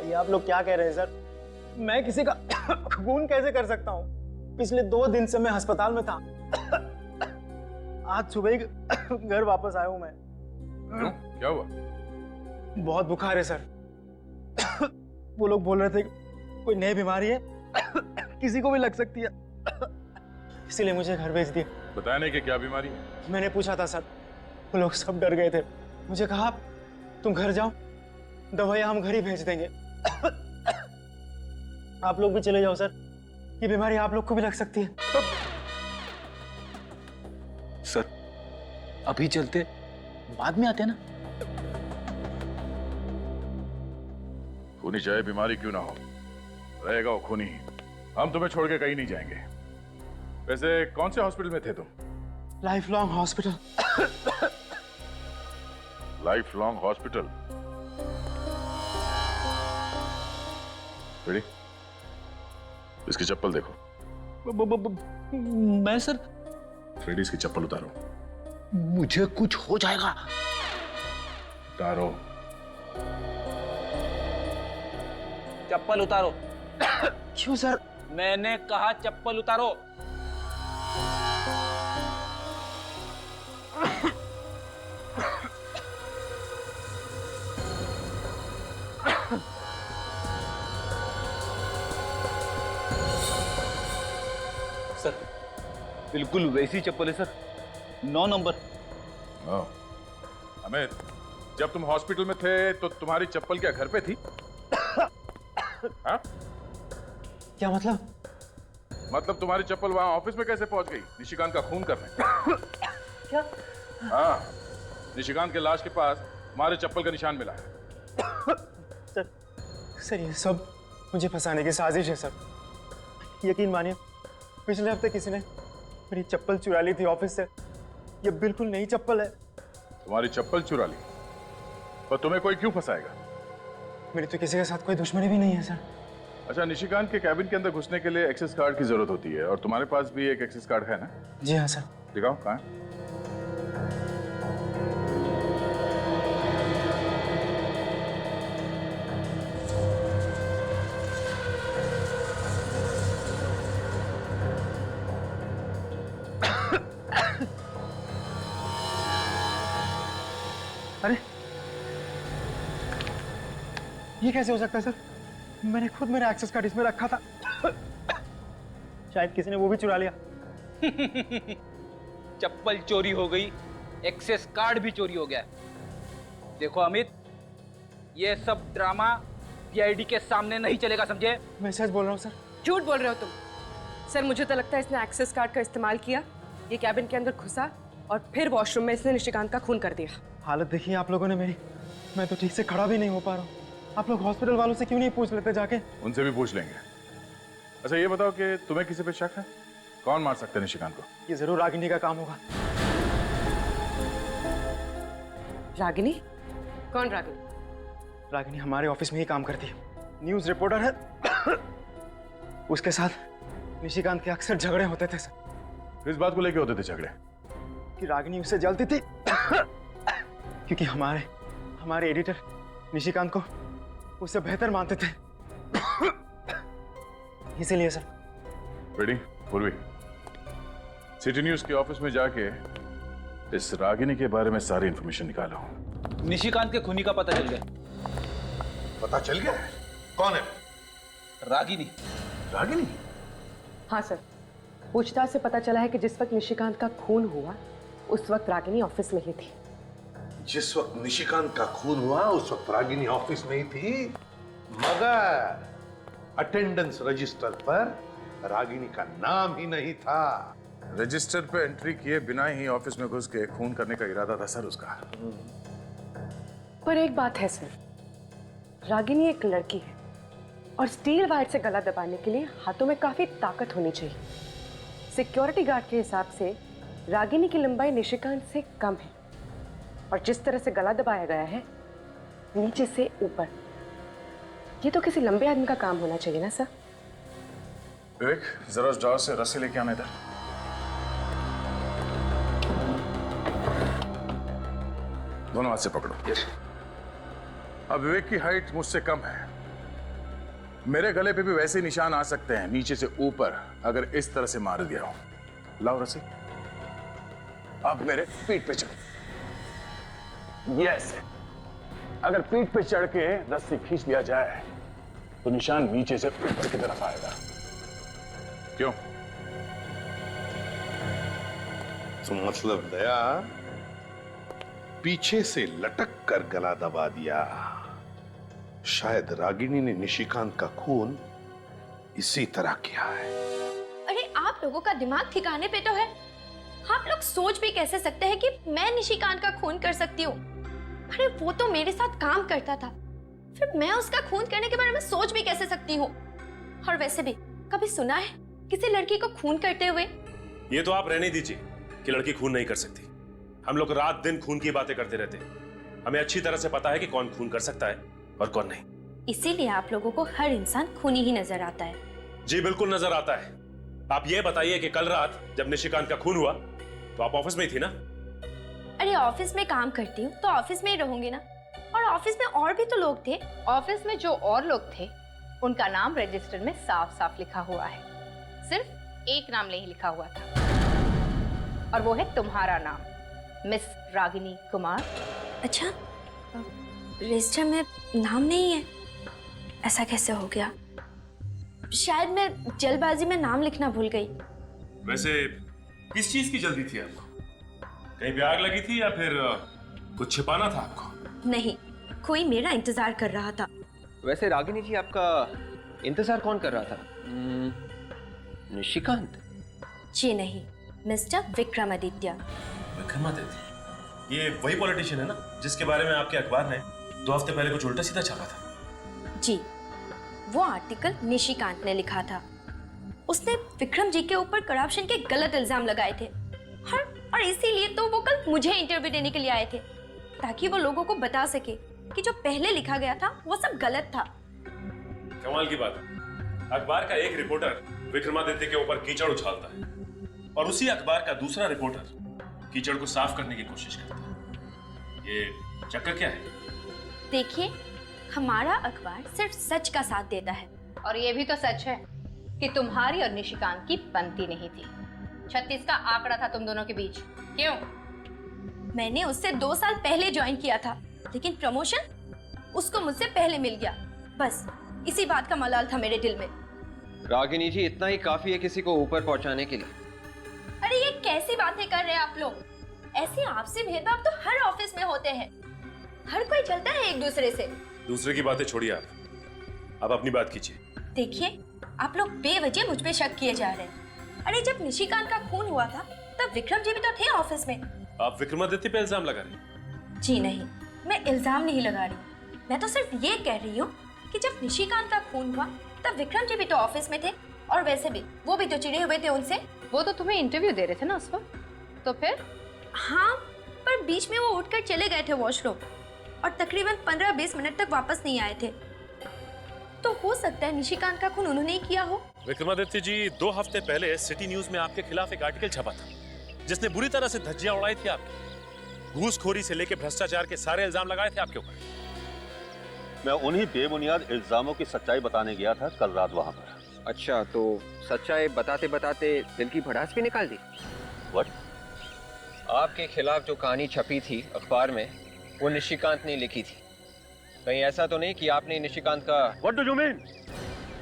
ये आप लोग क्या कह रहे हैं सर? मैं किसी का खून कैसे कर सकता हूँ? पिछले 2 दिन से मैं अस्पताल में था। आज सुबह ही घर वापस आया हूँ मैं। क्यों? क्या हुआ? बहुत बुखार है सर। वो लोग बोल रहे थे कोई नई बीमारी है, किसी को भी लग सकती है, इसीलिए मुझे घर भेज दिया। बताया नहीं कि क्या बीमारी है? मैंने पूछा था सर, वो लोग सब डर गए थे। मुझे कहा तुम घर जाओ, दवाइयां हम घर ही भेज देंगे। आप लोग भी चले जाओ सर, ये बीमारी आप लोग को भी लग सकती है। सर अभी चलते, बाद में आते ना। खूनी चाहे बीमारी क्यों ना हो, रहेगा वो खूनी ही। हम तुम्हें छोड़ के कहीं नहीं जाएंगे। वैसे कौन से हॉस्पिटल में थे तुम? Life long hospital. Life long hospital? Ready? इसकी चप्पल देखो। मैं सर? फ्रेडी इसकी चप्पल उतारो। मुझे कुछ हो जाएगा। उतारो। चप्पल उतारो। क्यों सर? मैंने कहा चप्पल उतारो। सर बिल्कुल वैसी चप्पल है सर, 9 नंबर। अमित, जब तुम हॉस्पिटल में थे तो तुम्हारी चप्पल क्या घर पे थी? हाँ? क्या मतलब? मतलब तुम्हारी चप्पल वहां ऑफिस में कैसे पहुंच गई निशिकांत का खून करने? क्या? हाँ, निशिकांत के लाश के पास हमारे चप्पल का निशान मिला है। सर ये सब मुझे फंसाने की साजिश है सर। यकीन मानिए, पिछले हफ्ते किसी ने मेरी चप्पल चुरा ली थी ऑफिस से। ये बिल्कुल नई चप्पल है। तुम्हारी चप्पल चुरा ली? पर तुम्हें कोई क्यों फंसाएगा? मेरी तो किसी के साथ कोई दुश्मनी भी नहीं है सर। अच्छा, निशिकांत के कैबिन के अंदर घुसने के लिए एक्सेस कार्ड की जरूरत होती है और तुम्हारे पास भी एक एक्सेस कार्ड है ना? जी हाँ सर। दिखाओ कहाँ है? अरे ये कैसे हो सकता है सर? मैंने खुद मेरा एक्सेस कार्ड इसमें रखा था। शायद किसी ने वो भी चुरा लिया। चप्पल चोरी हो गई, एक्सेस कार्ड भी चोरी हो गया। देखो अमित, ये सब ड्रामा पीआईडी के सामने नहीं चलेगा, समझे? मैं सच बोल रहा हूँ सर। झूठ बोल रहे हो तुम। सर मुझे तो लगता है इसने एक्सेस कार्ड का इस्तेमाल किया, ये कैबिन के अंदर घुसा और फिर वॉशरूम में इसने निशिकांत का खून कर दिया। हालत देखिए आप लोगों ने मेरी, मैं तो ठीक से खड़ा भी नहीं हो पा रहा हूँ। आप लोग हॉस्पिटल वालों से क्यों नहीं पूछ लेते जाके? उनसे भी पूछ लेंगे। अच्छा ये बताओ कि तुम्हें किसी पे शक है? कौन मार सकता है निशिकांत को? ये जरूर रागिनी का काम होगा। रागिनी? कौन रागिनी? रागिनी हमारे ऑफिस में ही काम करती है, न्यूज रिपोर्टर है। उसके साथ निशिकांत के अक्सर झगड़े होते थे सर। किस बात को लेके होते थे झगड़े? कि रागिनी उससे जलती थी क्योंकि हमारे एडिटर निशिकांत को उससे बेहतर मानते थे। इसीलिए सर। रेडी? पूर्वी, सिटी न्यूज के ऑफिस में जाके इस रागिनी के बारे में सारी इंफॉर्मेशन निकालो। निशिकांत के खूनी का पता चल गया। पता चल गया? कौन है? रागिनी। रागिनी? हाँ सर, पूछताछ से पता चला है कि जिस वक्त निशिकांत का खून हुआ उस वक्त रागिनी ऑफिस में ही थी। जिस वक्त निशिकांत का खून हुआ उस वक्त रागिनी ऑफिस में ही थी, मगर अटेंडेंस रजिस्टर पर रागिनी का नाम ही नहीं था। रजिस्टर पे एंट्री किए बिना ही ऑफिस में घुस के खून करने का इरादा था सर उसका। पर एक बात है सर, रागिनी एक लड़की है और स्टील वायर से गला दबाने के लिए हाथों में काफी ताकत होनी चाहिए। सिक्योरिटी गार्ड के हिसाब से रागिनी की लंबाई निशिकांत से कम है और जिस तरह से गला दबाया गया है नीचे से ऊपर, ये तो किसी लंबे आदमी का काम होना चाहिए ना सर। विवेक, जरा उस ड्रॉर से रस्सी लेके आने इधर। दोनों हाथ से पकड़ो। अब विवेक की हाइट मुझसे कम है, मेरे गले पे भी वैसे निशान आ सकते हैं, नीचे से ऊपर, अगर इस तरह से मार दिया हो। लाओ रस्सी, अब मेरे पीठ पे चढ़। यस, अगर पीठ पे चढ़ के रस्सी खींच लिया जाए तो निशान नीचे से ऊपर की तरफ आएगा। क्यों? तो मतलब दया पीछे से लटक कर गला दबा दिया। शायद रागिनी ने निशिकांत का खून इसी तरह किया है। अरे आप लोगों का दिमाग ठिकाने पे तो है? आप लोग सोच भी कैसे सकते हैं कि मैं निशिकांत का खून कर सकती हूँ? अरे वो तो मेरे साथ काम करता था, फिर मैं उसका खून करने के बारे में सोच भी कैसे सकती हूँ? और वैसे भी कभी सुना है किसी लड़की को खून करते हुए? ये तो आप रहने दीजिए कि लड़की खून नहीं कर सकती। हम लोग रात दिन खून की बातें करते रहते हैं। हमें अच्छी तरह से पता है कि कौन खून कर सकता है और कौन नहीं। इसीलिए आप लोगों को हर इंसान खूनी ही नजर आता है। जी बिल्कुल नजर आता है। आप ये बताइए कि कल रात जब निशिकांत का खून हुआ तो आप ऑफिस में ही थी ना? अरे ऑफिस में काम करती हूँ तो ऑफिस में ही रहूंगी ना, और ऑफिस में और भी तो लोग थे। ऑफिस में जो और लोग थे उनका नाम रजिस्टर में साफ साफ लिखा हुआ है, सिर्फ एक नाम नहीं लिखा हुआ था, और वो है तुम्हारा नाम, मिस रागिनी कुमार। अच्छा, रजिस्टर में नाम नहीं है? ऐसा कैसे हो गया? शायद मैं जल्दबाजी में नाम लिखना भूल गई। वैसे किस चीज की जल्दी थी आपको? कहीं पे आग लगी थी या फिर कुछ छिपाना था आपको? नहीं, कोई मेरा इंतजार कर रहा था। वैसे रागिनी जी, आपका इंतजार कौन कर रहा था? निशिकांत? जी नहीं, मिस्टर विक्रमादित्य। विक्रमादित्य? ये वही पॉलिटिशियन है ना जिसके बारे में आपके अखबार ने 2 हफ्ते पहले कुछ उल्टा सीधा छापा था? जी, वो आर्टिकल निशिकांत ने लिखा था। उसने विक्रम जी के ऊपर करप्शन के गलत इल्जाम लगाए थे, और इसीलिए तो वो कल मुझे इंटरव्यू देने के लिए आए थे, ताकि वो लोगों को बता सके कि जो पहले लिखा गया था वो सब गलत था। कमाल की बात है, अखबार का एक रिपोर्टर विक्रमादित्य के ऊपर कीचड़ उछालता है और उसी अखबार का दूसरा रिपोर्टर कीचड़ को साफ करने की कोशिश करता है। ये चक्कर क्या है? देखिए, हमारा अखबार सिर्फ सच का साथ देता है। और ये भी तो सच है कि तुम्हारी और निशिकांत की बनती नहीं थी। 36 का आंकड़ा था तुम दोनों के बीच। क्यों? मैंने उससे 2 साल पहले ज्वाइन किया था, लेकिन प्रमोशन उसको मुझसे पहले मिल गया। बस इसी बात का मलाल था मेरे दिल में। रागिनी जी, इतना ही काफी है किसी को ऊपर पहुंचाने के लिए। अरे ये कैसी बातें कर रहे हैं आप लोग? ऐसे आपसी भेदभाव तो हर ऑफिस में होते हैं। हर कोई चलता है एक दूसरे से। दूसरे की बातें छोड़िए, आप अपनी बात कीजिए। देखिए, आप लोग बेवजह मुझ पे शक किए जा रहे हैं। अरे जब निशिकांत का खून हुआ था तब विक्रम जी भी तो थे ऑफिस में। आप विक्रमादित्य पे इल्जाम लगा रहे हैं? जी नहीं, मैं इल्जाम नहीं लगा रही। मैं तो सिर्फ ये कह रही हूँ कि जब निशिकांत का खून हुआ तब विक्रम जी भी तो ऑफिस में थे, और वैसे भी वो भी तो चिढ़े हुए थे उनसे। वो तो तुम्हें इंटरव्यू दे रहे थे ना उस वक्त, तो फिर? हाँ, पर बीच में वो उठकर चले गए थे वॉशरूम, और तकरीबन 15-20 मिनट तक वापस नहीं आए थे। तो हो सकता है निशिकांत का खून उन्होंने ही किया हो। विक्रमादित्य जी, 2 हफ्ते पहले सिटी न्यूज में आपके खिलाफ एक आर्टिकल छपा था जिसने बुरी तरह से धज्जियां उड़ाई थी आपकी। घूसखोरी से लेकर भ्रष्टाचार के सारे इल्जाम लगाए थे आपके ऊपर। मैं उन्हीं बेबुनियाद इल्जामों की सच्चाई बताने गया था कल रात वहां पर। अच्छा, तो सच्चाई बताते बताते दिल की भड़ास भी निकाल दी? व्हाट? आपके खिलाफ जो कहानी छपी थी अखबार में वो निशिकांत ने लिखी थी। कहीं ऐसा तो नहीं कि आपने निशिकांत का? What do you mean?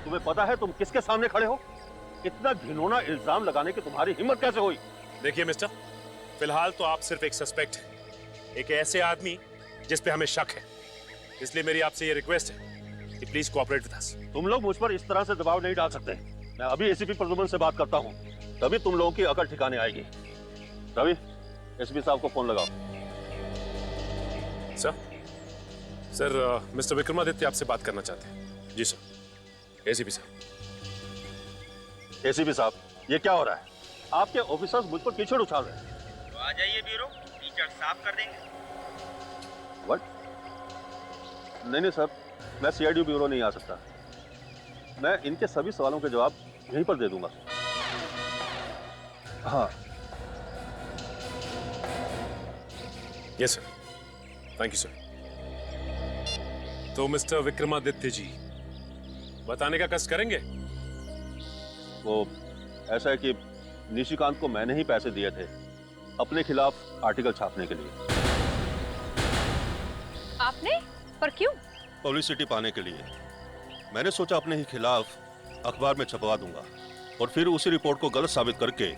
तुम्हें पता है तुम किसके सामने खड़े हो? इतना घिनौना इल्जाम लगाने की तुम्हारी हिम्मत कैसे हुई? देखिए मिस्टर, फिलहाल तो आप सिर्फ एक सस्पेक्ट हैं, एक ऐसे आदमी जिस पे हमें शक है। इसलिए मेरी आपसे ये रिक्वेस्ट है कि प्लीज कोऑपरेट विद अस। तुम लोग मुझ पर इस तरह से दबाव नहीं डाल सकते। मैं अभी एसीपी प्रद्युमन से बात करता हूँ, तभी तुम लोगों की अकल ठिकाने आएगी। रवि, एसपी साहब को फोन लगाओ। सर, मिस्टर विक्रमादित्य आपसे बात करना चाहते हैं। जी सर। एसीपी साहब। एसीपी साहब, ये क्या हो रहा है? आपके ऑफिसर्स मुझ पर कीचड़ उछाल रहे हैं। तो आ जाइए ब्यूरो, कीचड़ साफ कर देंगे। व्हाट? नहीं सर, मैं सीआईडी ब्यूरो नहीं आ सकता। मैं इनके सभी सवालों के जवाब यहीं पर दे दूंगा। हाँ। Yes sir, thank you sir. तो मिस्टर विक्रमादित्य जी, बताने का कष्ट करेंगे? वो ऐसा है कि निशिकांत को मैंने ही पैसे दिए थे अपने खिलाफ आर्टिकल छापने के लिए। आपने? पर क्यों? पब्लिसिटी पाने के लिए। मैंने सोचा अपने ही खिलाफ अखबार में छपवा दूंगा और फिर उसी रिपोर्ट को गलत साबित करके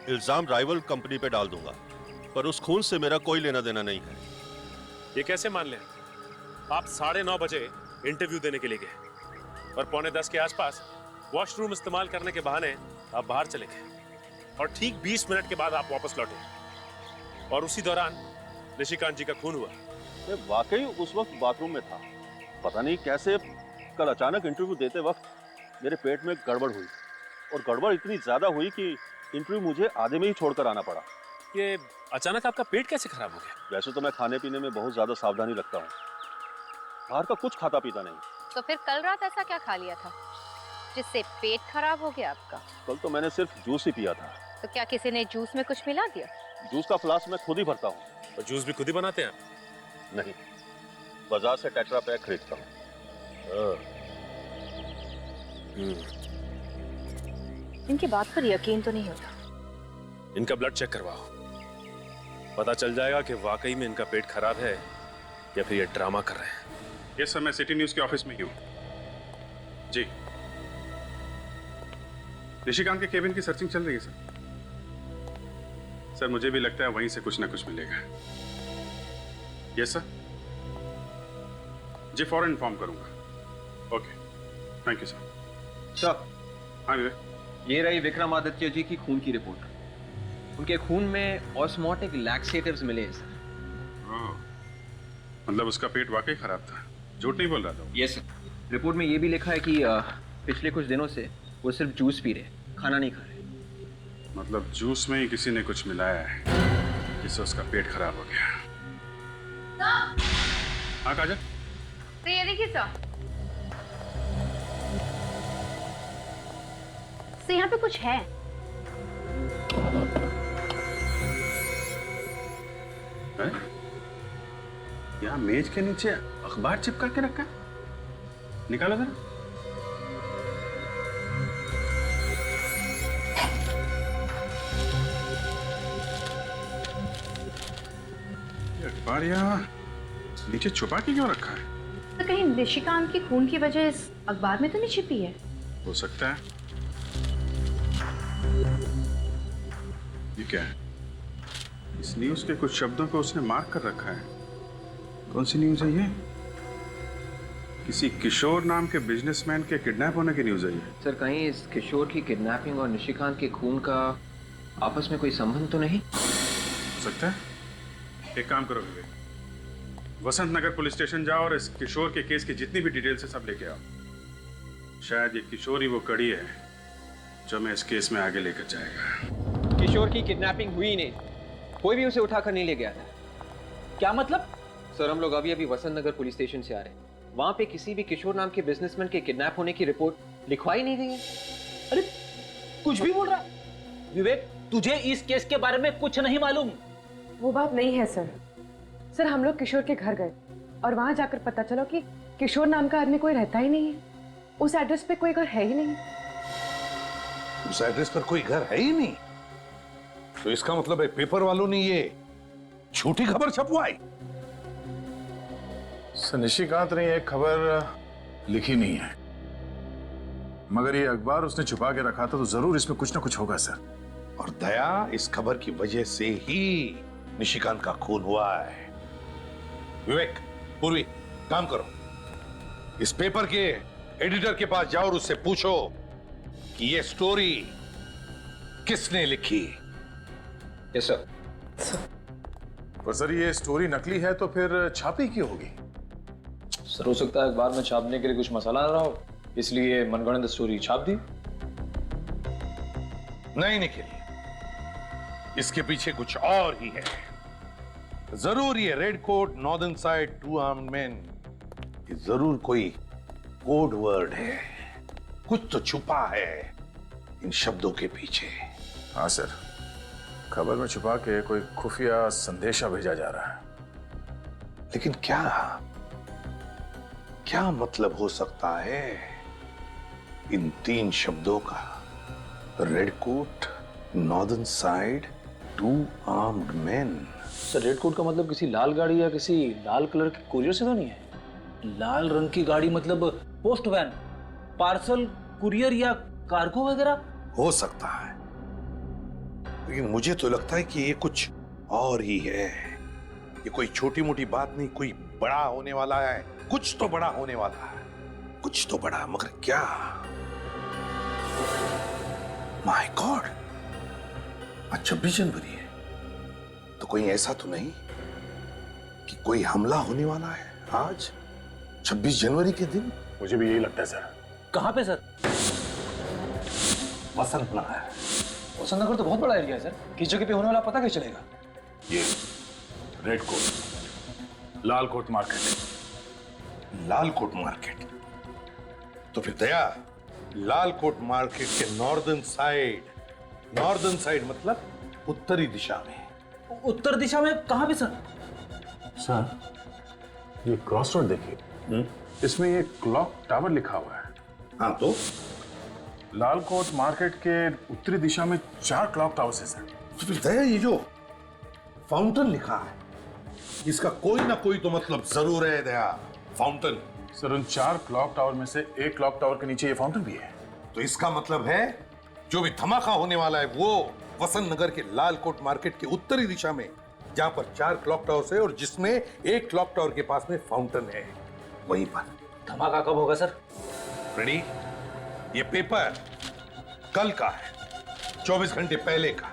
इल्जाम राइवल कंपनी पे डाल दूंगा। पर उस खून से मेरा कोई लेना देना नहीं है। ये कैसे मान लें? आप 9:30 बजे इंटरव्यू देने के लिए गए और 9:45 के आसपास वॉशरूम इस्तेमाल करने के बहाने आप बाहर चले गए और ठीक 20 मिनट के बाद आप वापस लौटे और उसी दौरान निशिकांत जी का खून हुआ। मैं वाकई उस वक्त बाथरूम में था। पता नहीं कैसे कल अचानक इंटरव्यू देते वक्त मेरे पेट में गड़बड़ हुई और गड़बड़ इतनी ज्यादा हुई कि इंटरव्यू मुझे आधे में ही छोड़कर आना पड़ा। ये अचानक आपका पेट कैसे खराब हो गया? वैसे तो मैं खाने पीने में बहुत ज्यादा सावधानी रखता हूँ, बाहर का कुछ खाता पीता नहीं। तो फिर कल रात ऐसा क्या खा लिया था जिससे पेट खराब हो गया आपका? कल तो मैंने सिर्फ जूस ही पिया था। तो क्या किसी ने जूस में कुछ मिला दिया? जूस का फ्लास्क मैं खुद ही भरता हूँ। और जूस भी खुद ही बनाते हैं? नहीं, बाजार से टेट्रा पैक खरीदता हूँ। इनकी बात पर यकीन तो नहीं होता। इनका ब्लड चेक करवाओ, पता चल जाएगा कि वाकई में इनका पेट खराब है या फिर ये ड्रामा कर रहे हैं। यस सर, मैं सिटी न्यूज के ऑफिस में ही हूँ। जी, निशिकांत के केबिन की सर्चिंग चल रही है सर। सर मुझे भी लगता है वहीं से कुछ ना कुछ मिलेगा। यस सर, जी फौरन इन्फॉर्म करूंगा। Okay, thank you sir. Sir, हाँ विवेक, ये रही विक्रमादित्य जी की खून की रिपोर्ट। उनके खून में ऑस्मोटिक लैक्सेटिव्स मिले हैं सर। ओह, मतलब उसका पेट वाकई खराब था, झूठ नहीं बोल रहा था। यस सर, रिपोर्ट में ये भी लिखा है कि पिछले कुछ दिनों से वो सिर्फ जूस पी रहे, खाना नहीं खा रहे। मतलब जूस में ही किसी ने कुछ मिलाया है जिससे उसका पेट खराब हो गया। हाँ काजल, तो ये देखिए सर, तो यहाँ पे कुछ है। यहाँ मेज के नीचे अखबार चिपका के रखा है, निकालो जरा। ये अखबार यहाँ नीचे छुपा के क्यों रखा है? तो कहीं निशिकांत की खून की वजह इस अखबार में तो नहीं छिपी है? हो सकता है। ये क्या है? इस न्यूज के कुछ शब्दों को उसने मार्क कर रखा है। कौन सी न्यूज है ये? किसी किशोर नाम के बिजनेसमैन के किडनैप होने की न्यूज है ये। सर, कहीं इस किशोर की किडनैपिंग और निशिकांत के खून का आपस में कोई संबंध तो नहीं? हो सकता है। एक काम करो विवेक, वसंत नगर पुलिस स्टेशन जाओ और इस किशोर के केस की जितनी भी डिटेल्स है सब लेके आओ। शायद ये किशोर ही वो कड़ी है जो मैं इस केस में आगे लेकर जाएगा। किशोर की किडनैपिंग हुई नहीं, कोई भी उसे उठाकर नहीं ले गया था। क्या मतलब? सर, हम लोग अभी वसंत नगर पुलिस स्टेशन से आ रहे हैं। वहां पे किसी भी किशोर नाम के बिजनेसमैन के किडनैप होने की रिपोर्ट लिखवाई नहीं गई है। अरे कुछ भी बोल रहा विवेक, तुझे इस केस के बारे में कुछ नहीं मालूम? वो बात नहीं है सर। सर, हम लोग किशोर के घर गए और वहां जाकर पता चला कि किशोर नाम का आदमी कोई रहता ही नहीं है। उस एड्रेस पे कोई घर है ही नहीं। उस एड्रेस पर कोई घर है ही नहीं? तो इसका मतलब है पेपर वालों ने ये झूठी खबर छपवाई। सर, निशिकांत ने एक खबर लिखी नहीं है, मगर ये अखबार उसने छुपा के रखा था, तो जरूर इसमें कुछ ना कुछ होगा सर। और दया, इस खबर की वजह से ही निशिकांत का खून हुआ है। विवेक, पूर्वी, काम करो, इस पेपर के एडिटर के पास जाओ और उससे पूछो कि ये स्टोरी किसने लिखी। Yes sir. पर सर, ये स्टोरी नकली है तो फिर छापी क्यों होगी? सर, हो सकता है अखबार में छापने के लिए कुछ मसाला आ रहा हो, इसलिए मनगढ़ंत स्टोरी छाप दी। नहीं निखिल, इसके पीछे कुछ और ही है। जरूर ये red coat northern side 2 armed man, ये जरूर कोई कोड वर्ड है। कुछ तो छुपा है इन शब्दों के पीछे। हाँ सर, खबर में छुपा के कोई खुफिया संदेशा भेजा जा रहा है। लेकिन क्या क्या मतलब हो सकता है? इन 3 शब्दों का, red coat, northern side, 2 armed man. Sir red coat का मतलब किसी लाल गाड़ी या किसी लाल कलर के कुरियर से तो नहीं है? लाल रंग की गाड़ी मतलब पोस्ट वैन, पार्सल, कुरियर या कार्गो वगैरह? हो सकता है, लेकिन मुझे तो लगता है कि ये कुछ और ही है। ये कोई छोटी मोटी बात नहीं, कोई बड़ा होने वाला है। कुछ तो बड़ा होने वाला है, कुछ तो बड़ा, मगर क्या? माय गॉड, आज 26 जनवरी है, तो कोई ऐसा तो नहीं कि कोई हमला होने वाला है आज 26 जनवरी के दिन? मुझे भी यही लगता है सर। कहाँ पे सर? वसंत नगर। वसंत नगर तो बहुत बड़ा एरिया है सर, किस जगह पे होने वाला पता कैसे चलेगा? ये रेड कोट, लाल कोट मार्केट। लाल कोट मार्केट? तो फिर दया, लाल कोट मार्केट के नॉर्दर्न साइड मतलब उत्तरी दिशा में। उत्तर दिशा में कहाँ पे सर? सर, ये क्रॉस रोड देखिए, इसमें ये क्लॉक टावर लिखा हुआ है। हाँ, तो लाल कोट मार्केट के उत्तरी दिशा में 4 क्लॉक टावर्स है सर। तो फिर दया, ये जो फाउंटेन लिखा है, इसका कोई ना कोई तो मतलब जरूर है दया। फाउंटेन। सर, उन 4 क्लॉक टावर में से एक क्लॉक टावर के नीचे ये फाउंटेन भी है। तो इसका मतलब है जो भी धमाका होने वाला है वो वसंत नगर के लाल कोट मार्केट के उत्तरी दिशा में, जहां पर 4 क्लॉक टावर्स है और जिसमें एक क्लॉक टावर के पास में फाउंटेन है, वहीं पर। धमाका कब होगा सर? रेडी? ये पेपर कल का है, 24 घंटे पहले का।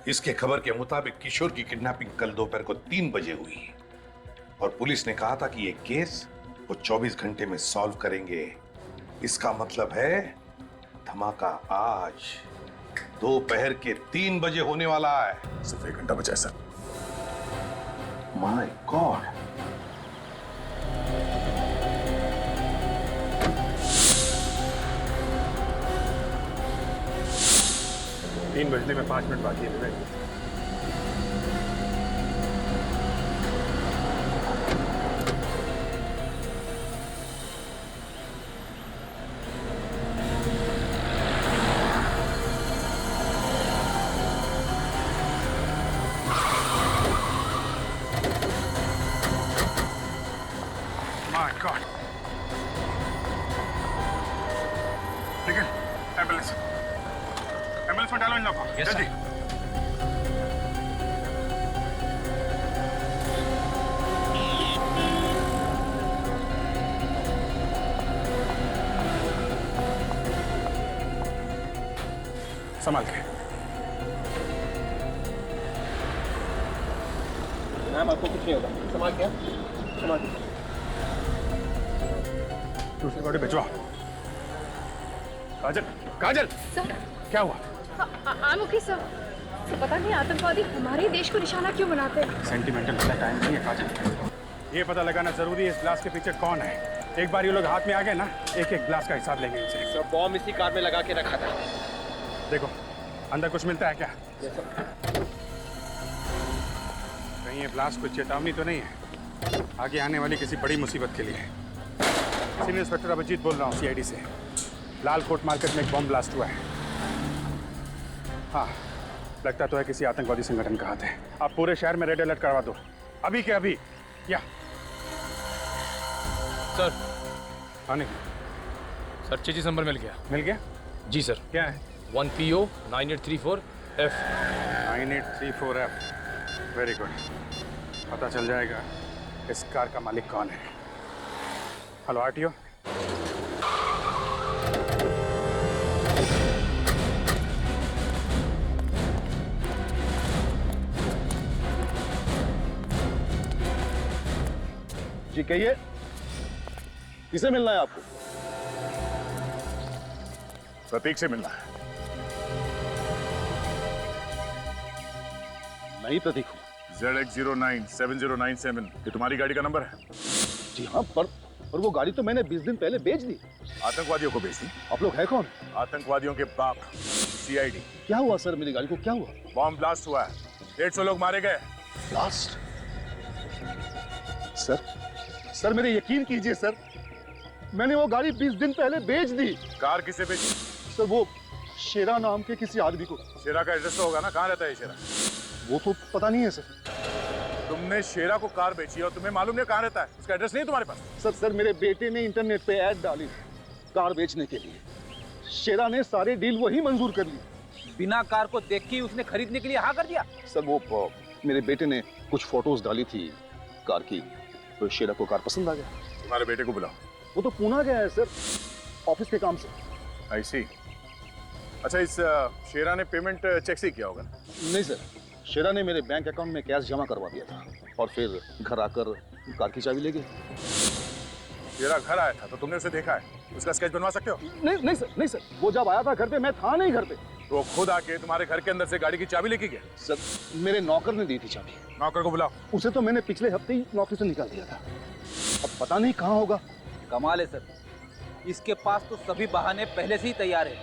इसके खबर के मुताबिक किशोर की किडनैपिंग कल दोपहर को 3 बजे हुई और पुलिस ने कहा था कि ये केस वो 24 घंटे में सॉल्व करेंगे। इसका मतलब है धमाका आज दोपहर के 3 बजे होने वाला है। सिर्फ 1 घंटा बचा है सर। माय गॉड, तीन बजने में 5 मिनट बाकी है विवेक। माय गॉड, निकल, एम्बुलेंस में डालो इन लोगों को, जल्दी। संभाल के। मैम आपको कुछ नहीं होगा, संभाल के, संभाल के। दूसरी गाड़ी भिजवा। काजल, काजल, सर, क्या हुआ? Okay sir. पता नहीं आतंकवादी हमारे देश को निशाना क्यों बनाते हैं। सेंटिमेंटल वाला टाइम नहीं है काजल। ये पता लगाना जरूरी है इस ब्लास्ट के पीछे कौन है। एक बार ये लोग हाथ में आ गए ना, एक एक ब्लास्ट का हिसाब लेंगे इनसे। सर बॉम्ब इसी कार में लगा के रखा था। देखो अंदर कुछ मिलता है क्या? कहीं ये ब्लास्ट कोई चेतावनी तो नहीं है आगे आने वाली किसी बड़ी मुसीबत के लिए? सीनियर इंस्पेक्टर अभिजीत बोल रहा हूँ CID से। लाल कोट मार्केट में एक बॉम्ब ब्लास्ट हुआ है। हाँ, लगता तो है किसी आतंकवादी संगठन का हाथ है। आप पूरे शहर में रेड अलर्ट करवा दो, अभी के अभी। या सर, आने सर चेचिस नंबर मिल गया। मिल गया? जी सर। क्या है? 1PO 9834F। 9834F, very good. पता चल जाएगा इस कार का मालिक कौन है। Hello RTO। जी कहिए, किसे मिलना है आपको? प्रतीक से मिलना है। नहीं प्रतीक हूँ। ZX097097, ये तुम्हारी गाड़ी का नंबर है? जी हाँ, पर वो गाड़ी तो मैंने 20 दिन पहले बेच दी। आतंकवादियों को बेच दी? आप लोग हैं कौन? आतंकवादियों के बाप, CID। क्या हुआ सर, मेरी गाड़ी को क्या हुआ? बॉम्ब ब्लास्ट हुआ है, 150 लोग मारे गए। ब्लास्ट? सर मेरे यकीन कीजिए सर, मैंने वो गाड़ी 20 दिन पहले बेच दी। कार किसे बेची? सर वो शेरा नाम के किसी आदमी को। शेरा का एड्रेस तो होगा ना, कहाँ रहता है शेरा? वो तो पता नहीं है सर। तुमने शेरा को कार बेची और तुम्हें मालूम नहीं कहाँ रहता है? उसका एड्रेस नहीं है तुम्हारे पास? सर मेरे बेटे ने इंटरनेट पे ऐड डाली कार बेचने के लिए। शेरा ने सारे डील वही मंजूर कर ली। बिना कार को देख के उसने खरीदने के लिए हाँ कर दिया। सर वो मेरे बेटे ने कुछ फोटोज डाली थी कार की, तो शेरा को कार पसंद आ गया। तुम्हारे बेटे को बुलाओ। वो तो पुणे गया है सर, ऑफिस के काम से। आई सी। अच्छा, इस शेरा ने पेमेंट चेक से किया होगा? नहीं सर, शेरा ने मेरे बैंक अकाउंट में कैश जमा करवा दिया था और फिर घर आकर कार की चाबी ले गए। शेरा घर आया था तो तुमने उसे देखा है? उसका स्केच बनवा सकते हो? नहीं सर, वो जब आया था घर पे मैं था नहीं घर पे। तो वो खुद आके तुम्हारे घर के अंदर से गाड़ी की चाबी लेके गया? सर मेरे नौकर ने दी थी चाबी। नौकर को बुलाओ। उसे तो मैंने पिछले हफ्ते ही नौकरी से निकाल दिया था, अब पता नहीं कहाँ होगा। कमाल है सर, इसके पास तो सभी बहाने पहले से ही तैयार है।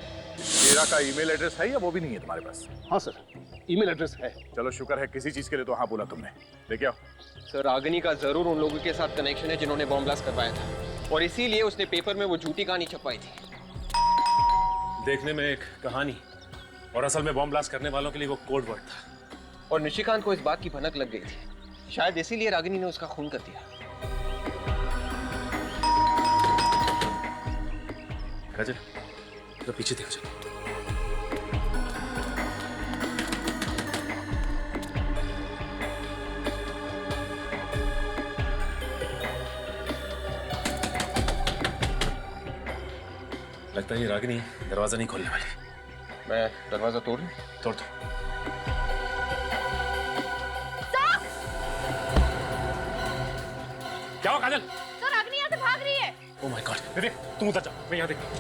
शेरा का ईमेल एड्रेस है या वो भी नहीं है तुम्हारे पास? हाँ सर, ईमेल एड्रेस है। चलो शुक्र है, किसी चीज के लिए तो हाँ बोला तुमने। लेके आओ। सर रागिनी का जरूर उन लोगों के साथ कनेक्शन है जिन्होंने बॉम्ब ब्लास्ट करवाया था, और इसीलिए उसने पेपर में वो झूठी कहानी छपवाई थी। देखने में एक कहानी और असल में बॉम्ब ब्लास्ट करने वालों के लिए वो कोड वर्ड था। और निशिकांत को इस बात की भनक लग गई थी, शायद इसीलिए रागिनी ने उसका खून कर दिया। काजल, तो पीछे देखो। चलो लगता है ये रागिनी दरवाजा नहीं खोलने वाली। मैं दरवाजा तोड़ दूं? तोड़ दो। क्या हुआ काजल? तो रागिनी यहाँ से भाग रही है। ओह माय गॉड, विवेक तुम उधर जाओ, मैं यहाँ देखता हूँ।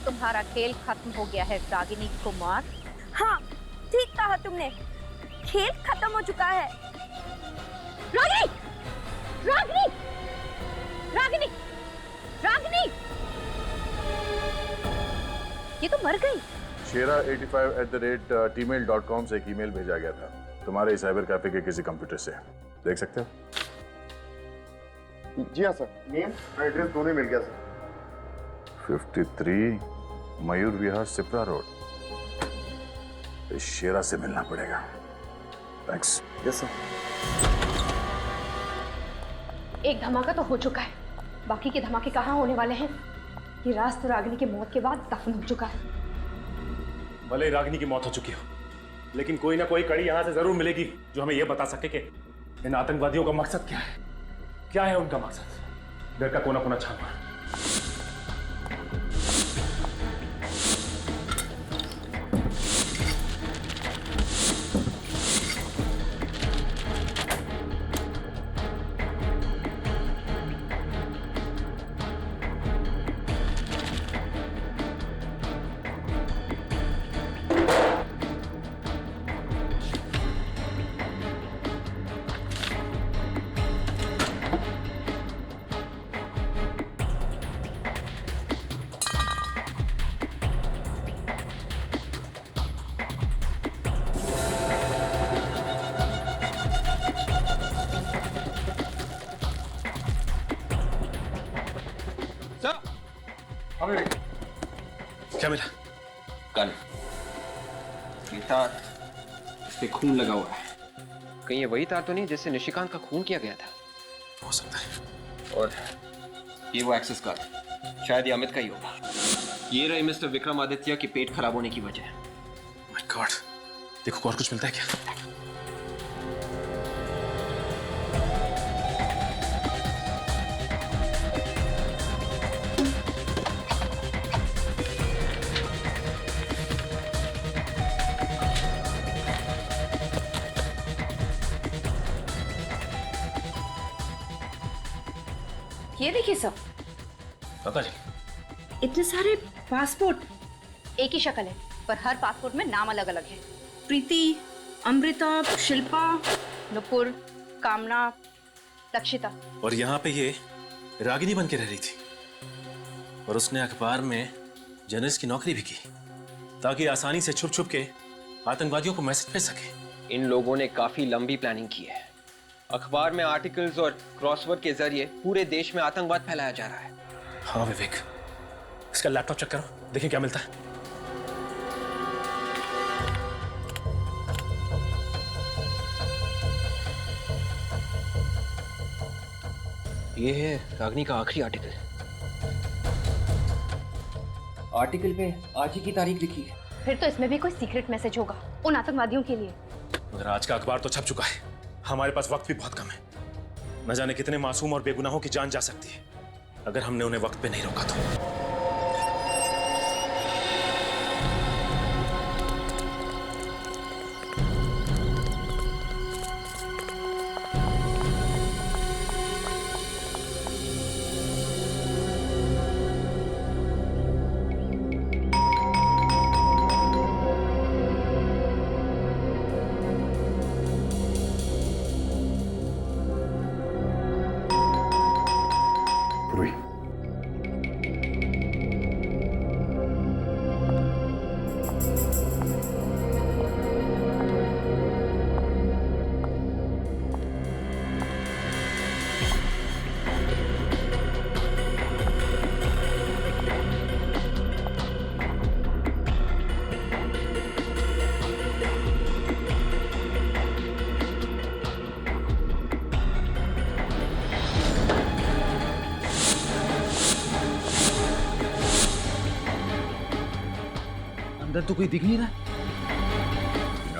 तुम्हारा खेल खत्म हो गया है रागिनी कुमार। हाँ, ठीक कहा तुमने, खेल खत्म हो चुका है। रागिनी! रागिनी! रागिनी! रागिनी! ये तो मर गई। शेरा85@gmail.com से एक ईमेल भेजा गया था तुम्हारे साइबर कैफे के किसी कंप्यूटर से। देख सकते हो? जी हाँ सर, नेम और एड्रेस दोनों मिल गया सर। 53 मयूर विहार सिप्रा रोड। इस शेरा से मिलना पड़ेगा। थैंक्स। Yes sir. एक धमाका तो हो चुका है, बाकी के धमाके कहाँ होने वाले हैं? ये राज तो रागिनी की मौत के बाद दफन हो चुका है। भले ही रागिनी की मौत हो चुकी हो, लेकिन कोई ना कोई कड़ी यहाँ से जरूर मिलेगी जो हमें यह बता सके कि इन आतंकवादियों का मकसद क्या है। क्या है उनका मकसद? घर का कोना कोना छापा। क्या मिला? गन। ये तार, इस पे खून लगा हुआ है। कहीं ये वही तार तो नहीं जिससे निशिकांत का खून किया गया था? हो सकता है। और ये वो एक्सेस कार्ड, शायद ये अमित का ही होगा। ये रही मिस्टर विक्रमादित्य की पेट खराब होने की वजह। माय गॉड, देखो और कुछ मिलता है क्या? ये देखिए सब, दादा जी, इतने सारे पासपोर्ट। एक ही शक्ल है पर हर पासपोर्ट में नाम अलग अलग है। प्रीति, अमृता, शिल्पा, नुपुर, कामना, लक्षिता। और यहाँ पे ये रागिनी बन के रह रही थी और उसने अखबार में जर्नलिस्ट की नौकरी भी की ताकि आसानी से छुप छुप के आतंकवादियों को मैसेज भेज सके। इन लोगों ने काफी लंबी प्लानिंग की है। अखबार में आर्टिकल्स और क्रॉसवर्ड के जरिए पूरे देश में आतंकवाद फैलाया जा रहा है। हाँ विवेक, इसका लैपटॉप चेक करो, देखिए क्या मिलता है। ये है रागिनी का आखिरी आर्टिकल। आर्टिकल पे आज ही की तारीख लिखी है। फिर तो इसमें भी कोई सीक्रेट मैसेज होगा उन आतंकवादियों के लिए। मगर आज का अखबार तो छप चुका है, हमारे पास वक्त भी बहुत कम है। न जाने कितने मासूम और बेगुनाहों की जान जा सकती है अगर हमने उन्हें वक्त पे नहीं रोका तो। अंदर तो कोई दिख नहीं रहा।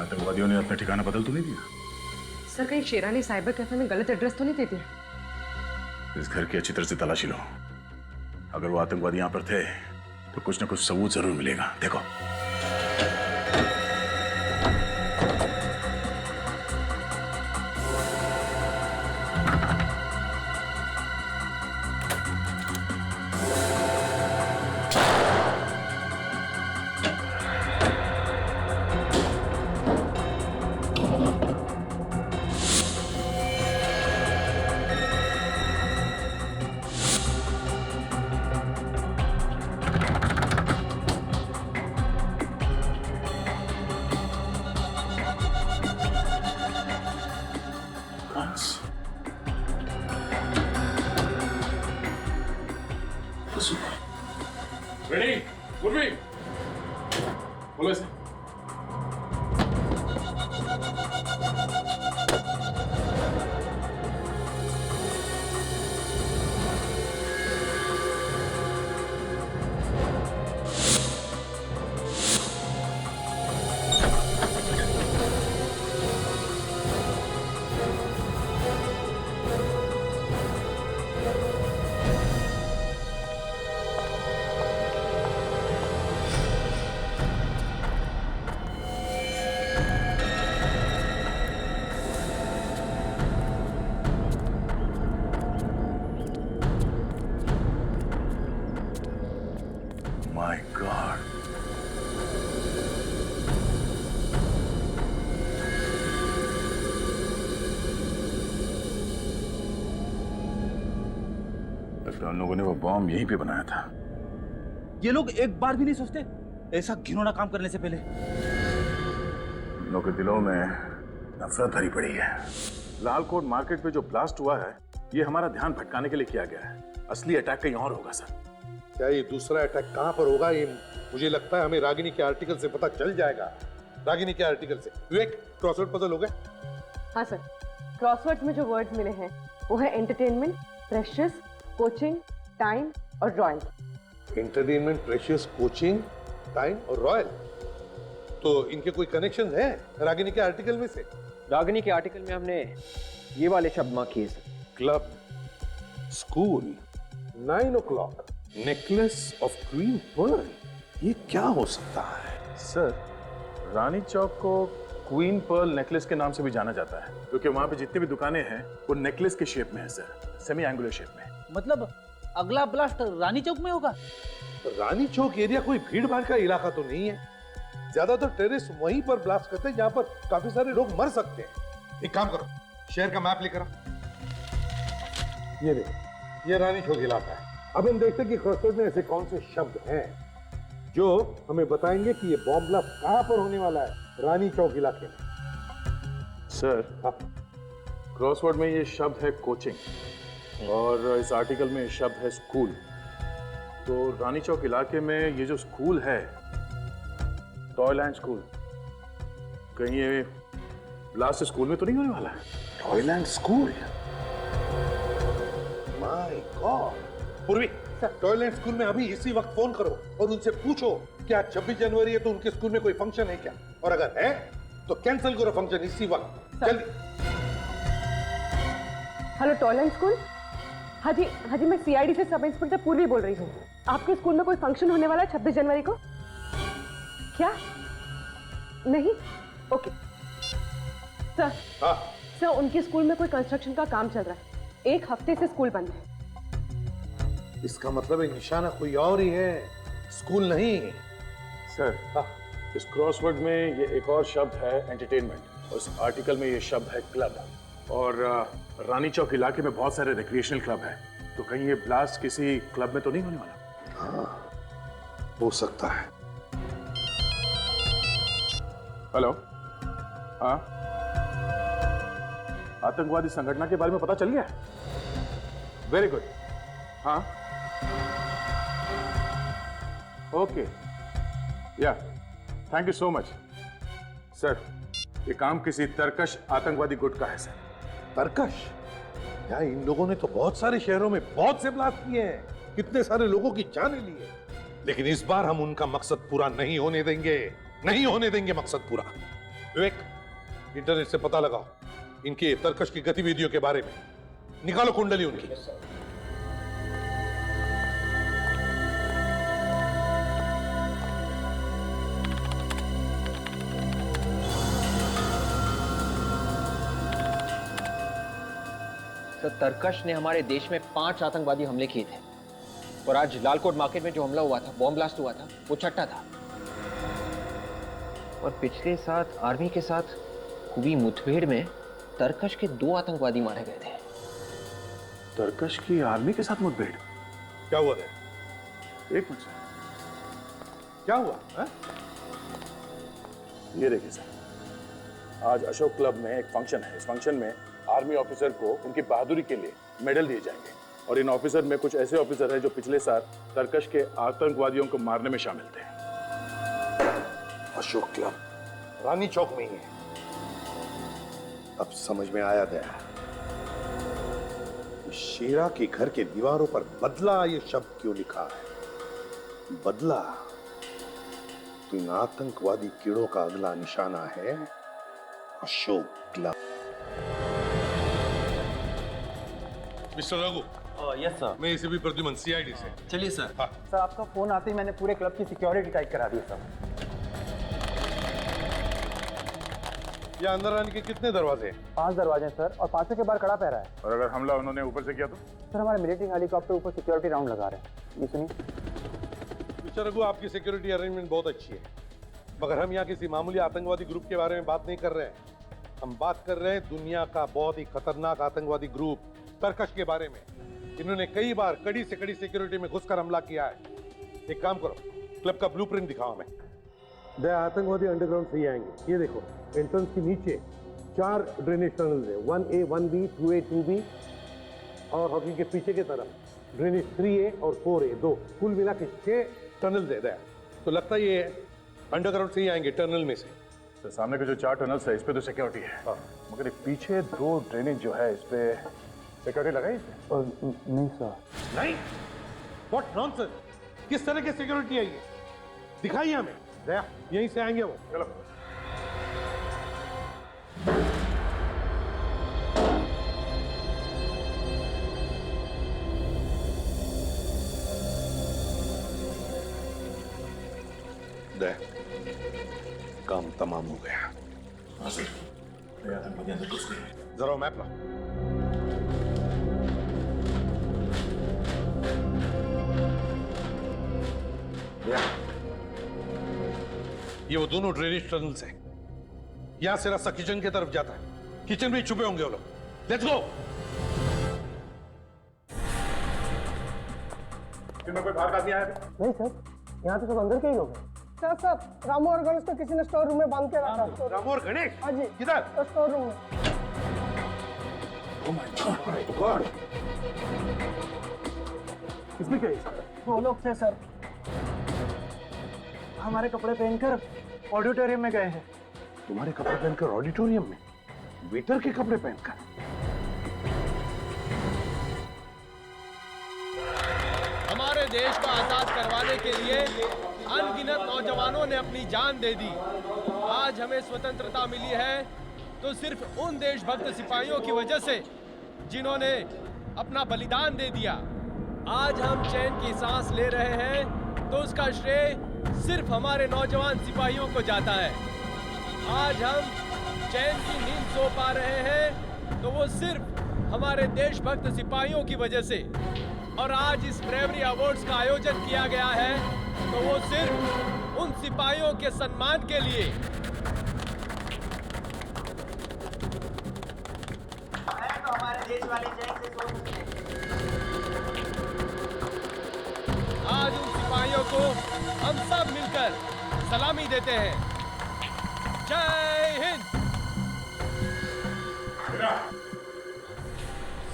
आतंकवादियों ने अपना ठिकाना बदल तो नहीं दिया? सर कहीं शेरानी साइबर कैफे में गलत एड्रेस तो नहीं दे दिया? इस घर की अच्छी तरह से तलाशी लो। अगर वो आतंकवादी यहाँ पर थे तो कुछ ना कुछ सबूत जरूर मिलेगा। देखो। रेडी, उर्वी, बोलो इसे। My God. लगता है उन लोगों ने वो बॉम्ब यहीं पे बनाया था। ये लोग एक बार भी नहीं सोचते ऐसा घिनौना काम करने से पहले? उन लोगों के दिलों में नफरत भरी पड़ी है। लाल कोट मार्केट पे जो ब्लास्ट हुआ है ये हमारा ध्यान भटकाने के लिए किया गया है। असली अटैक कहीं और होगा सर। क्या ये दूसरा अटैक कहां पर होगा? ये मुझे लगता है हमें रागिनी के आर्टिकल से पता चल जाएगा। रागिनी के आर्टिकल से। विवेक, क्रॉसवर्ड पजल हो गए? हाँ सर, क्रॉसवर्ड्स में जो वर्ड्स मिले हैं वो है एंटरटेनमेंट, प्रेशियस, कोचिंग, टाइम और royal. Entertainment, precious, coaching, time और रॉयल। तो इनके कोई कनेक्शन है रागिनी के आर्टिकल में से? रागिनी के आर्टिकल में हमने ये वाले शब्द मार्क किए sir. Club, school, 9 o'clock, necklace of queen pearl. ये क्या हो सकता है? सर, रानी चौक को क्वीन पर्ल नेकलेस के नाम से भी जाना जाता है क्योंकि वहां पे जितनी भी दुकानें हैं वो नेकलेस के शेप में है सर, सेमी एंगुलर शेप में। मतलब अगला ब्लास्ट रानी चौक में होगा? रानी चौक एरिया कोई भीड़ भाड़ का इलाका तो नहीं है। ज्यादातर टेररिस्ट वहीं पर ब्लास्ट करते हैं जहां पर काफी सारे लोग मर सकते हैं। एक काम करो, शहर का मैप लेकर आओ। ये देखो, ये रानी चौक इलाका है। अब हम देखते हैं कि क्रॉसरोड में ऐसे कौन से शब्द हैं जो हमें बताएंगे कि ये बॉम्ब ब्लास्ट कहां पर होने वाला है। रानी चौक इलाके में। सर, क्रॉसवर्ड में ये शब्द है कोचिंग और इस आर्टिकल में ये शब्द है स्कूल। तो रानी चौक इलाके में ये जो स्कूल है, टॉयलैंड स्कूल, कहीं ये ब्लास्ट स्कूल में तो नहीं होने वाला है? Toyland school? My God. पूर्वी, टॉयलैंड स्कूल में अभी इसी वक्त फोन करो और उनसे पूछो क्या 26 जनवरी है तो उनके स्कूल में कोई फंक्शन है क्या, और अगर है तो कैंसिल करो फंक्शन इसी वक्त, जल्दी। Hello Toyland school. हाँ जी, मैं सीआईडी से सब इंस्पेक्टर पूर्वी बोल रही हूँ। आपके स्कूल में कोई फंक्शन होने वाला है 26 जनवरी को? क्या नहीं? Okay sir. हाँ सर, उनके स्कूल में कोई कंस्ट्रक्शन का काम चल रहा है, 1 हफ्ते से स्कूल बंद है। इसका मतलब है निशाना कोई और ही है, स्कूल नहीं। सर, इस क्रॉसवर्ड में ये एक और शब्द है एंटरटेनमेंट, और इस आर्टिकल में ये शब्द है क्लब। और रानी चौक इलाके में बहुत सारे रिक्रिएशनल क्लब हैं, तो कहीं ये ब्लास्ट किसी क्लब में तो नहीं होने वाला? हाँ, हो सकता है। हेलो, हाँ, आतंकवादी संगठन के बारे में पता चल गया? Very good. हाँ, ओके, या, thank you so much. Sir, ये काम किसी तरकश आतंकवादी गुट का है सर। तरकश? यार, इन लोगों ने तो बहुत सारे शहरों में बहुत से ब्लास्ट किए हैं, कितने सारे लोगों की जानें ली है, लेकिन इस बार हम उनका मकसद पूरा नहीं होने देंगे, नहीं होने देंगे मकसद पूरा। विवेक, इंटरनेट से पता लगाओ इनके तरकश की गतिविधियों के बारे में, निकालो कुंडली उनकी। तो तरकश ने हमारे देश में 5 आतंकवादी हमले किए थे, और आज लालकोट मार्केट में जो हमला हुआ था, बॉम्ब ब्लास्ट हुआ था, वो 6ठा था। और पिछले साथ आर्मी के साथ हुई मुठभेड़ में तरकश के 2 आतंकवादी मारे गए थे। तरकश की आर्मी के साथ मुठभेड़? क्या हुआ था? एक मिनट, क्या हुआ है? ये देखिए सर, आज अशोक क्लब में एक फंक्शन है। इस फंक्शन में आर्मी ऑफिसर को उनकी बहादुरी के लिए मेडल दिए जाएंगे, और इन ऑफिसर में कुछ ऐसे ऑफिसर हैं जो पिछले साल तरकश के आतंकवादियों को मारने में शामिल थे। अशोक क्लब रानी चौक में ही है। अब समझ में आया गया, शेरा के घर के दीवारों पर बदला ये शब्द क्यों लिखा है। बदला तो इन आतंकवादी कीड़ों का अगला निशाना है Ashok club. Mister Raghu. Yes sir. मैं इसे भी प्रद्युमन, सीआईडी से। चलिए सर। हाँ। सर, आपका फोन आते ही मैंने पूरे क्लब की सिक्योरिटी टाइट करा दी सर। यहाँ अंदर आने के कितने दरवाजे हैं? 5 दरवाजे हैं सर, और 5 के बाहर खड़ा पैरा है। और अगर हमला उन्होंने ऊपर से किया तो? सर, हमारे मिलिट्री हेलीकॉप्टर ऊपर सिक्योरिटी राउंड लगा रहे हैं। ये सुनिए। मिस्टर रघु, आपकी सिक्योरिटी अरेंजमेंट बहुत अच्छी है, मगर हम यहाँ किसी मामूली आतंकवादी ग्रुप के बारे में बात नहीं कर रहे हैं। हम बात कर रहे हैं दुनिया का बहुत ही खतरनाक आतंकवादी ग्रुप तरकश के बारे में। इन्होंने कई बार कड़ी से कड़ी सिक्योरिटी में घुसकर हमला किया है। एक काम करो, क्लब का ब्लूप्रिंट दिखाओ हमें। आतंकवादी अंडरग्राउंड से ही आएंगे। ये देखो, एंट्रेंस के नीचे 4 ड्रेनेज टनल है, 1A, 1B, 2A, 2B, और हॉकी के पीछे की तरफ ड्रेनेज 3A और 4A, 2, कुल मिला के 6 टनल दे दिया। तो लगता है ये अंडरग्राउंड से ही आएंगे, टनल में से। तो सामने के जो 4 टनल्स है, इस पे तो सिक्योरिटी है, मगर ये पीछे 2 ड्रेनेज जो है, इस पे सिक्योरिटी लगाई इसमें? नहीं सर। नहीं? What nonsense! किस तरह की सिक्योरिटी है ये? दिखाइए हमें। दया, यहीं से आएंगे वो। चलो। दया, काम तमाम हो गया। आतंकवादी अंदर घुस गए। जरा मैप ला। ये वो दोनों ड्रेनेज टनल्स हैं। यहां से रास्ता किचन की तरफ जाता है। किचन में छुपे होंगे वो लोग। Let's go. कोई बाहर आदमी आया? नहीं सर, यहाँ तो सब अंदर के ही लोग हैं। सर रामू और गणेश को किसी ने स्टोर रूम में बांध के रखा। रामू और गणेश? हाँ जी। किधर? स्टोर रूम में। Oh my God. इसमें क्या है? वो लोग थे सर, हमारे कपड़े पहनकर ऑडिटोरियम में गए हैं। तुम्हारे कपड़े पहनकर ऑडिटोरियम में? वेटर के कपड़े पहनकर? हमारे देश को आजाद करवाने के लिए अनगिनत नौजवानों ने अपनी जान दे दी। आज हमें स्वतंत्रता मिली है तो सिर्फ उन देशभक्त सिपाहियों की वजह से जिन्होंने अपना बलिदान दे दिया। आज हम चैन की सांस ले रहे हैं तो उसका श्रेय सिर्फ हमारे नौजवान सिपाहियों को जाता है। आज हम चैन की नींद सो पा रहे हैं तो वो सिर्फ हमारे देशभक्त सिपाहियों की वजह से। और आज इस ब्रेवरी अवार्ड्स का आयोजन किया गया है तो वो सिर्फ उन सिपाहियों के सम्मान के लिए। तो हमारे देश वाले चैन से सो सकते हैं। आज उन सिपाहियों को हम सब मिलकर सलामी देते हैं। जय हिंद।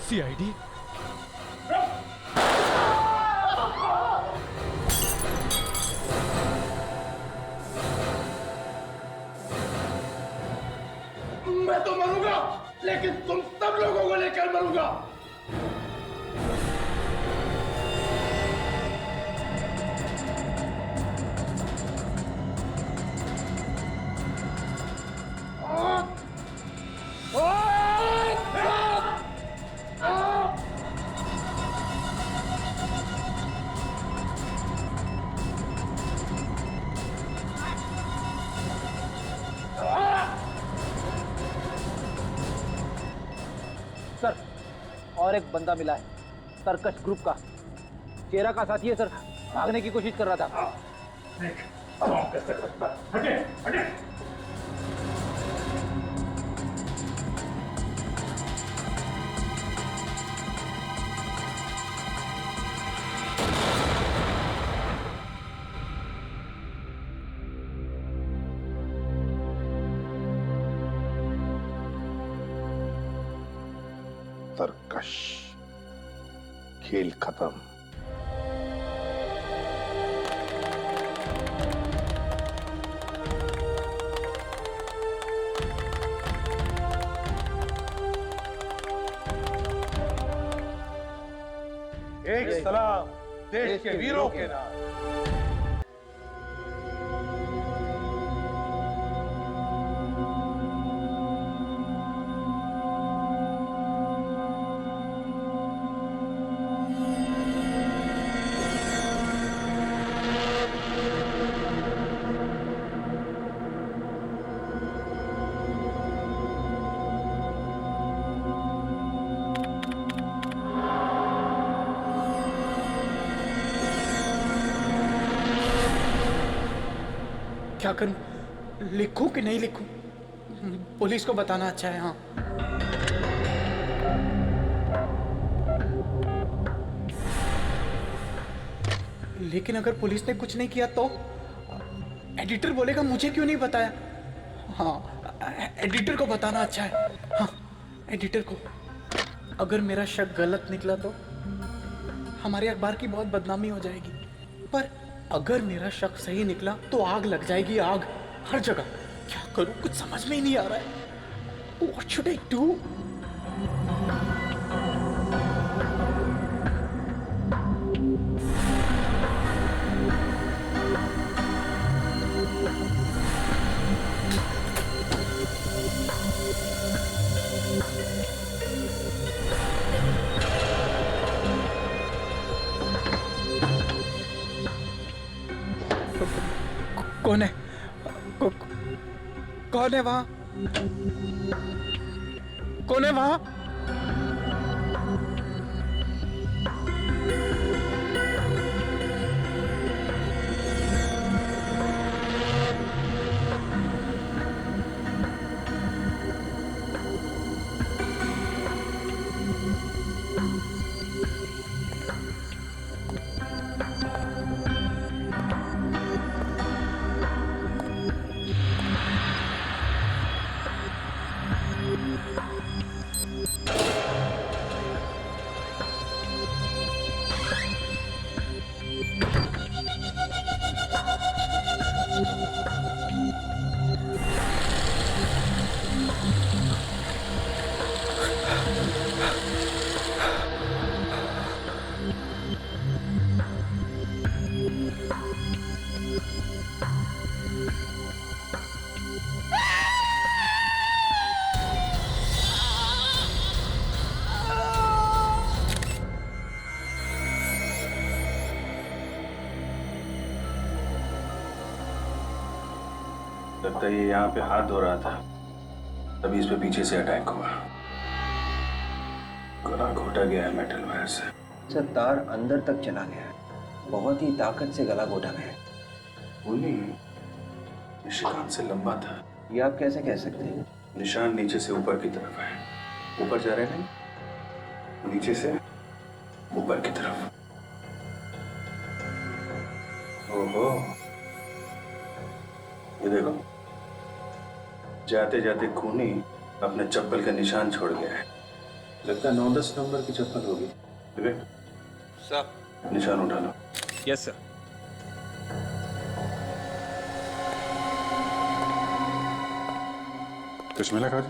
सीआईडी मैं तो मरूंगा, लेकिन तुम सब लोगों को लेकर मरूंगा। सर, और एक बंदा मिला है, सर्कस ग्रुप का चेहरा का साथी है सर, भागने की कोशिश कर रहा था। हटे, हटे। तरकश, खेल खत्म। एक सलाम देश के वीरों के नाम। क्या करूं? लिखूं कि नहीं लिखूं? पुलिस को बताना अच्छा है। हाँ, लेकिन अगर पुलिस ने कुछ नहीं किया तो एडिटर बोलेगा मुझे क्यों नहीं बताया। हाँ, एडिटर को बताना अच्छा है। हाँ, एडिटर को। अगर मेरा शक गलत निकला तो हमारे अखबार की बहुत बदनामी हो जाएगी, पर अगर मेरा शक सही निकला तो आग लग जाएगी, आग हर जगह। क्या करूं, कुछ समझ में ही नहीं आ रहा है। What should I do? कौन है? कौन है वहां? कौन है वहां? लगता है ये यहाँ पे हाथ धो रहा था, तभी इस पे पीछे से अटैक हुआ। गला घोटा गया है मेटल वायर से। सर तार अंदर तक चला गया है, बहुत ही ताकत से गला घोटा गया है। खूनी निशिकांत से लंबा था। ये आप कैसे कह सकते हैं? निशान नीचे से ऊपर की तरफ है। ऊपर जा रहे हैं, नीचे से ऊपर की तरफ। ओहो, ये देखो, जाते जाते खूनी अपने चप्पल का निशान छोड़ गया है। लगता है 9-10 नंबर की चप्पल होगी। विवेक सर, निशान उठा लो। Yes sir. कुछ मिला काजल?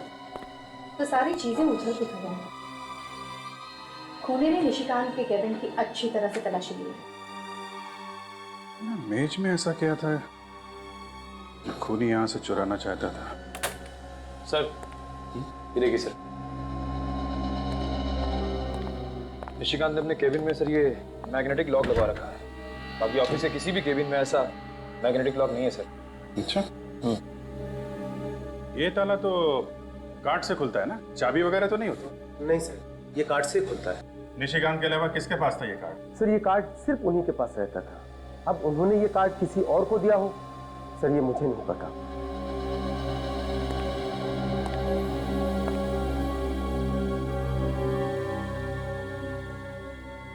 तो सारी चीजें उछल के खड़ी हैं। खूनी ने निशिकांत के केबिन की अच्छी तरह से तलाशी ली है। मेज में ऐसा क्या था जो खूनी यहाँ से चुराना चाहता था? सर, ये देखिए सर, निशिकांत ने अपने केबिन में सर ये मैग्नेटिक लॉक लगा रखा है। बाकी ऑफिस के किसी भी केबिन में ऐसा मैग्नेटिक लॉक नहीं है सर। अच्छा। ये ताला तो कार्ड से खुलता है ना, चाबी वगैरह तो नहीं होती? नहीं सर, ये कार्ड से खुलता है। निशिकांत के अलावा किसके पास था ये कार्ड? सर ये कार्ड सिर्फ उन्हीं के पास रहता था। अब उन्होंने ये कार्ड किसी और को दिया हो, सर ये मुझे नहीं पता।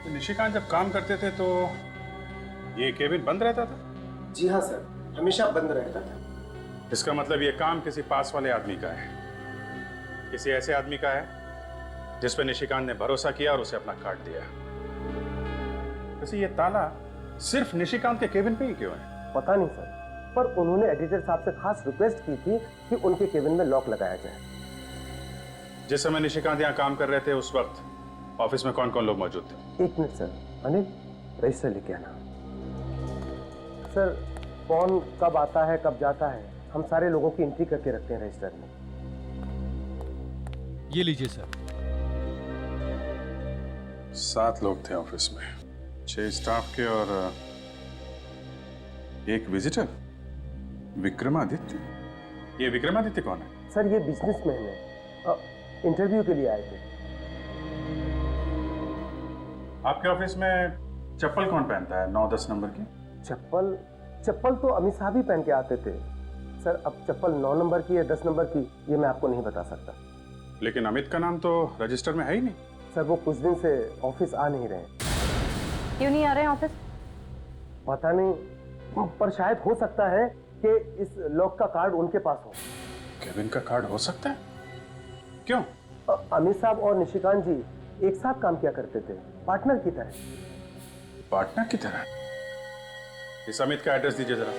तो निशिकांत जब काम करते थे तो ये केबिन बंद रहता था? जी हाँ सर, हमेशा बंद रहता था। इसका मतलब ये काम किसी पास वाले आदमी का है, किसी ऐसे आदमी का है जिस पे निशिकांत ने भरोसा किया और उसे अपना कार्ड दिया। वैसे ये ताला सिर्फ निशिकांत के केबिन पे ही क्यों है? पता नहीं सर, पर उन्होंने एडिटर साहब से खास रिक्वेस्ट की थी कि उनके केबिन में लॉक लगाया जाए। जिस समय निशिकांत यहाँ काम कर रहे थे उस वक्त ऑफिस में कौन कौन लोग मौजूद थे? 1 मिनट सर, अनिल रजिस्टर लेके आना। सर कौन कब आता है कब जाता है, हम सारे लोगों की एंट्री करके रखते हैं रजिस्टर में। ये लीजिए सर। 7 लोग थे ऑफिस में, 6 स्टाफ के और 1 विजिटर, विक्रमादित्य। ये विक्रमादित्य कौन है? सर ये बिजनेसमैन है, इंटरव्यू के लिए आए थे। आपके ऑफिस में चप्पल कौन पहनता है 9-10 नंबर की? चप्पल तो अमित साहब ही पहन के आते थे सर। अब चप्पल 9 नंबर की या 10 नंबर की ये मैं आपको नहीं बता सकता। लेकिन अमित का नाम तो रजिस्टर में है ही नहीं। सर वो कुछ दिन से ऑफिस आ नहीं रहे। क्यों नहीं आ रहे हैं ऑफिस? पता नहीं, पर शायद हो सकता है कि इस लॉक का कार्ड उनके पास हो। केबिन का कार्ड हो सकता है? क्यों? अमित साहब और निशिकांत जी एक साथ काम किया करते थे, पार्टनर की तरह। पार्टनर की तरह? इस अमित का एड्रेस दीजिए जरा।